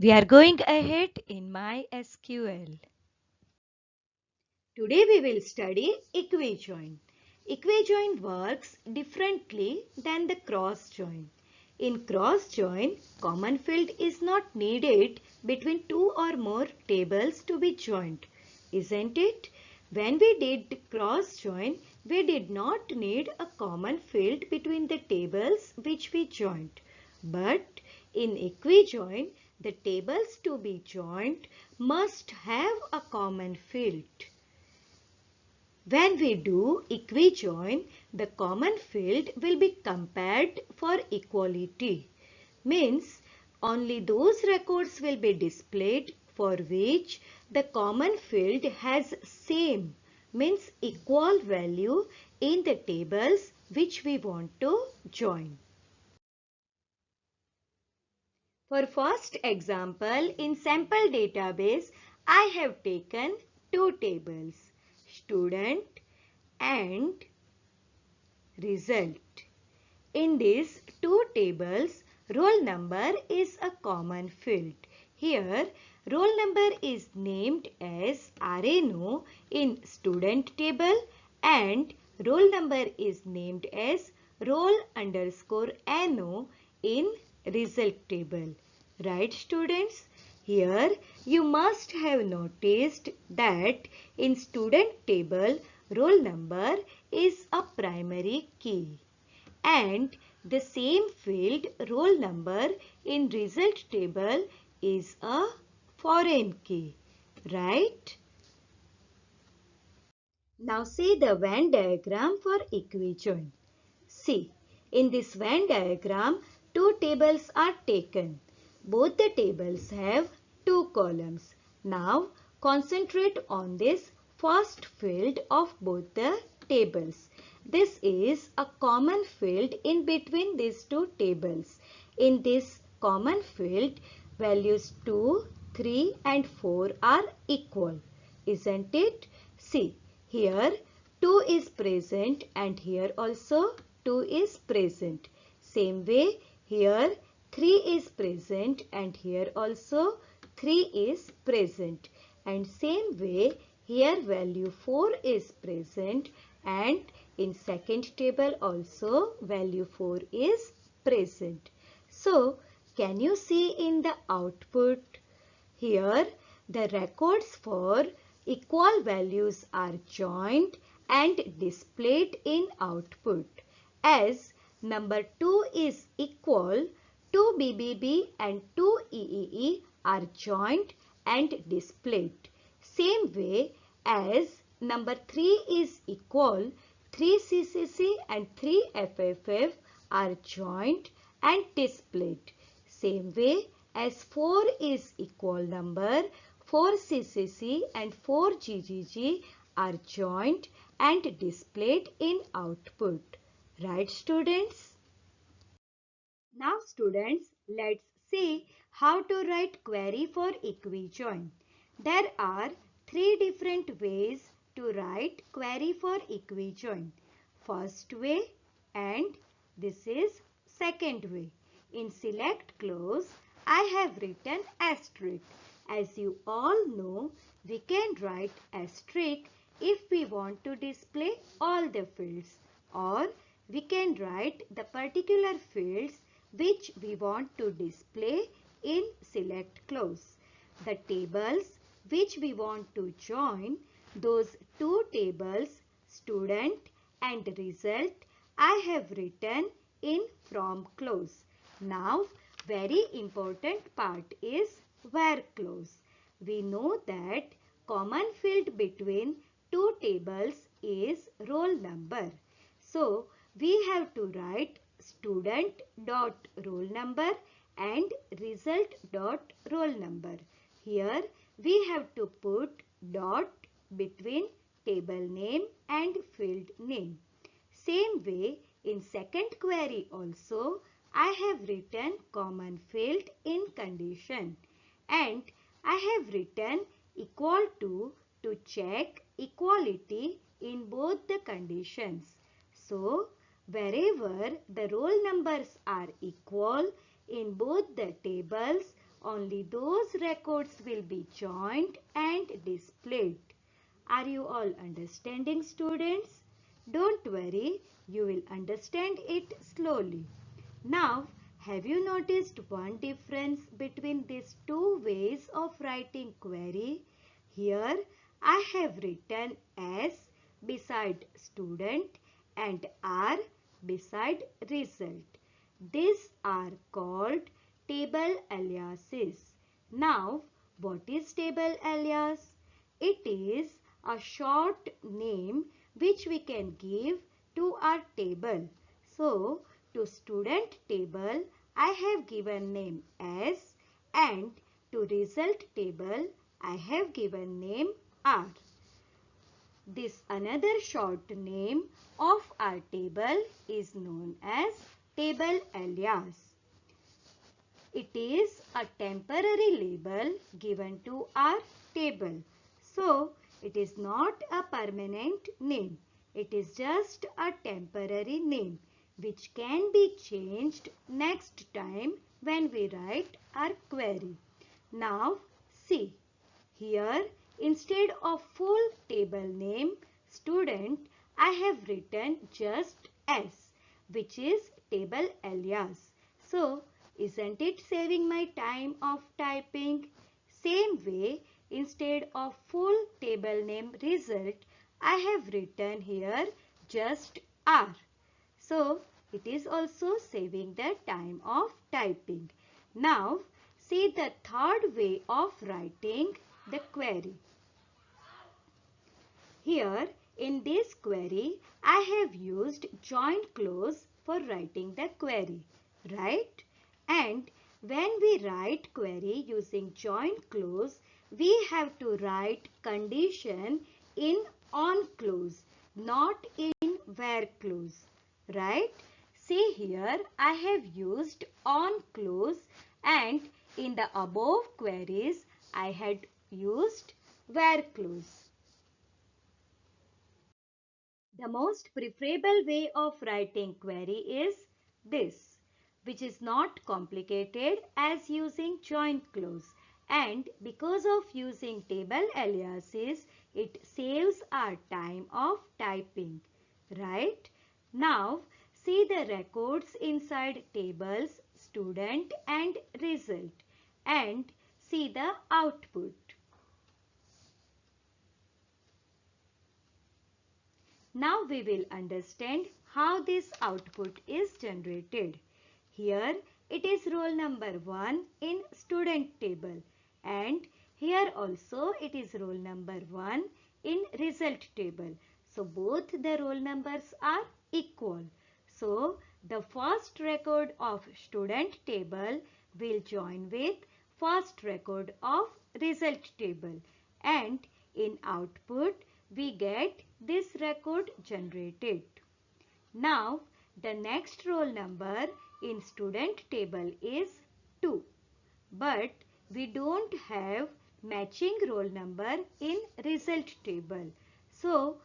We are going ahead in MySQL. Today we will study equijoin. Equijoin works differently than the cross join. In cross join, common field is not needed between two or more tables to be joined, isn't it? When we did cross join, we did not need a common field between the tables which we joined. But in equijoin, the tables to be joined must have a common field. When we do equijoin, the common field will be compared for equality. Means only those records will be displayed for which the common field has same, means equal value in the tables which we want to join. For first example, in sample database, I have taken two tables, student and result. In these two tables, roll number is a common field. Here, roll number is named as RNO in student table and roll number is named as roll underscore NO in result table. Right, students? Here you must have noticed that in student table roll number is a primary key and the same field roll number in result table is a foreign key, right? Now see the Venn diagram for equijoin. See, in this Venn diagram, two tables are taken. Both the tables have two columns. Now concentrate on this first field of both the tables. This is a common field in between these two tables. In this common field, values 2, 3 and 4 are equal. Isn't it? See, here 2 is present and here also 2 is present. Same way here 3 is present and here also 3 is present. And same way here value 4 is present and in second table also value 4 is present. So can you see in the output? Here the records for equal values are joined and displayed in output. As number 2 is equal, 2 BBB and 2 EEE are joined and displayed. Same way as number 3 is equal, 3 CCC and 3 FFF are joined and displayed. Same way as 4 is equal number, 4 CCC and 4 GGG are joined and displayed in output. Right, students? Now students, let's see how to write query for equijoin. There are three different ways to write query for equijoin. First way and this is second way. In select clause, I have written asterisk. As you all know, we can write asterisk if we want to display all the fields, or we can write the particular fields which we want to display in select clause. The tables which we want to join, those two tables, student and result, I have written in from clause. Now, very important part is where clause. We know that common field between two tables is roll number. So, we have to write student dot roll number and result dot roll number. Here we have to put dot between table name and field name. Same way in second query also I have written common field in condition and I have written equal to check equality in both the conditions. So wherever the roll numbers are equal in both the tables, only those records will be joined and displayed. Are you all understanding, students? Don't worry, you will understand it slowly. Now, have you noticed one difference between these two ways of writing query? Here, I have written S beside student and R beside result. These are called table aliases. Now, what is table alias? It is a short name which we can give to our table. So, to student table, I have given name S, and to result table, I have given name R. This another short name of our table is known as table alias. It is a temporary label given to our table. So, it is not a permanent name. It is just a temporary name which can be changed next time when we write our query. Now, see. Here, instead of full table name student, I have written just S, which is table alias. So, isn't it saving my time of typing? Same way, instead of full table name result, I have written here just R. So, it is also saving the time of typing. Now, see the third way of writing the query. Here, in this query, I have used joint clause for writing the query, right? And when we write query using joint clause, we have to write condition in on clause, not in where clause, right? See here, I have used on clause, and in the above queries, I had used where clause. The most preferable way of writing query is this, which is not complicated as using joint clause, and because of using table aliases, it saves our time of typing, right? Now, see the records inside tables, student and result, and see the output. Now we will understand how this output is generated. Here it is roll number 1 in student table, and here also it is roll number 1 in result table. So both the roll numbers are equal. So the first record of student table will join with first record of result table, and in output we get this record generated. Now, the next roll number in student table is 2. But we don't have matching roll number in result table. So,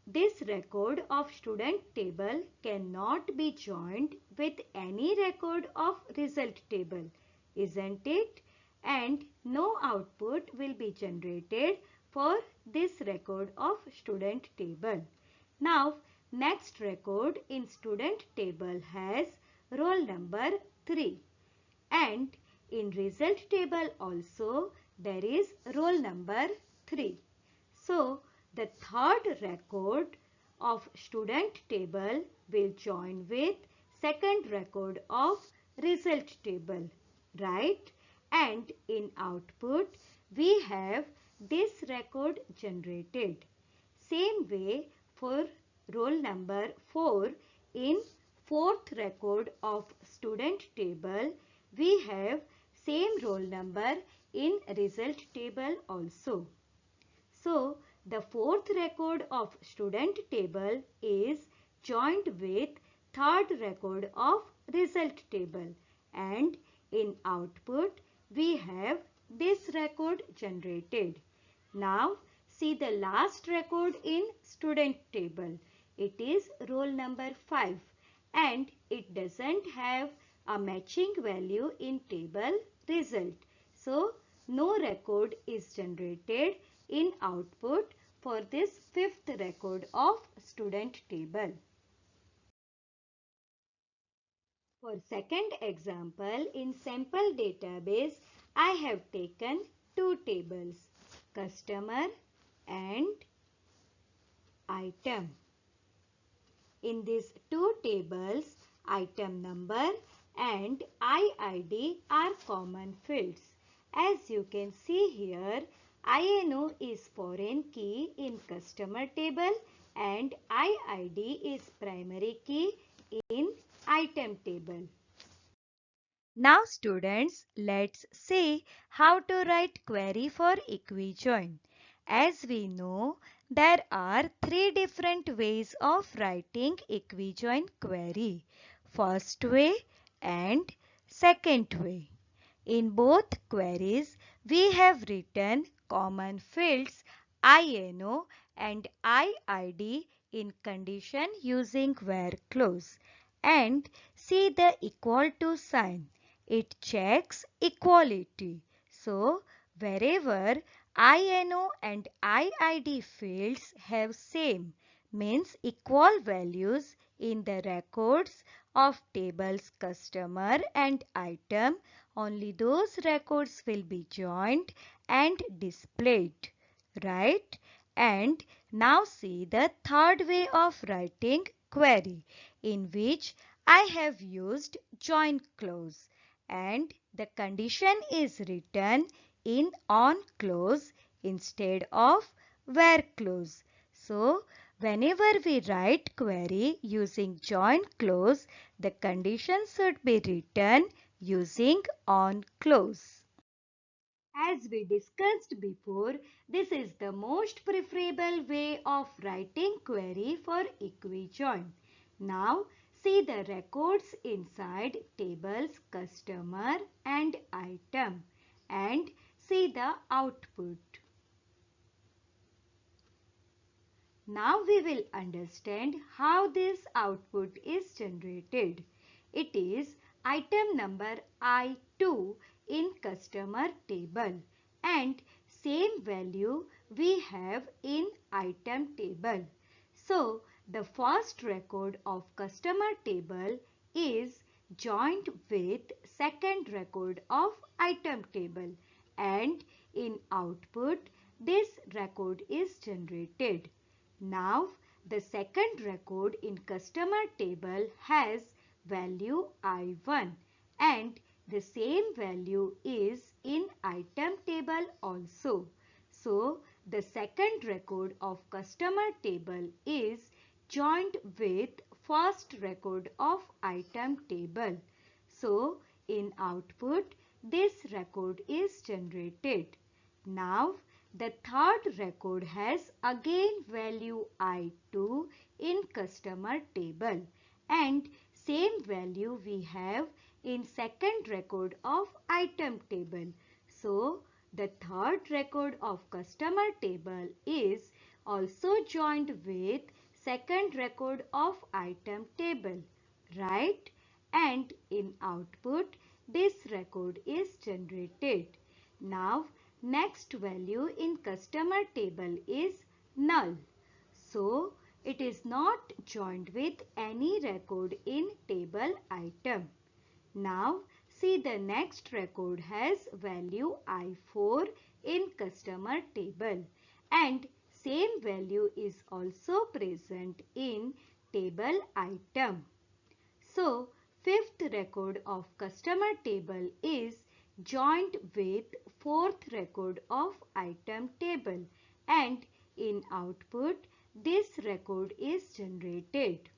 this record of student table cannot be joined with any record of result table, isn't it? And no output will be generated for this record of student table. Now, next record in student table has roll number 3, and in result table also there is roll number 3. So, the third record of student table will join with second record of result table, right? And in output, we have this record generated. Same way for roll number 4, in fourth record of student table, we have same roll number in result table also. So, the fourth record of student table is joined with third record of result table, and in output we have this record generated. Now, see the last record in student table. It is roll number 5, and it doesn't have a matching value in table result. So no record is generated in output for this fifth record of student table. For second example, in sample database, I have taken two tables, customer and item. In these two tables, item number and IID are common fields. As you can see here, INO is foreign key in customer table and IID is primary key in item table. Now students, let's see how to write query for equijoin. As we know, there are three different ways of writing equijoin query. First way and second way. In both queries, we have written common fields INO and IID in condition using where clause. And see the equal to sign. It checks equality. So, wherever INO and IID fields have same means equal values in the records of tables customer and item, only those records will be joined and displayed, right? And now see the third way of writing query in which I have used join clause and the condition is written in on clause instead of where clause. So, whenever we write query using join clause, the condition should be written using on clause. As we discussed before, this is the most preferable way of writing query for equijoin. Now, see the records inside tables customer and item and see the output. Now we will understand how this output is generated. It is item number I2 in customer table and same value we have in item table. So the first record of customer table is joined with second record of item table and in output this record is generated. Now, the second record in customer table has value I1 and the same value is in item table also. So, the second record of customer table is joined with first record of item table. So, in output, this record is generated. Now, the third record has again value I2 in customer table and same value we have in second record of item table. So, the third record of customer table is also joined with second record of item table, right? And in output, this record is generated. Now, next value in customer table is null. So, it is not joined with any record in table item. Now, see the next record has value I4 in customer table and same value is also present in table item. So, fifth record of customer table is joined with fourth record of item table and in output this record is generated.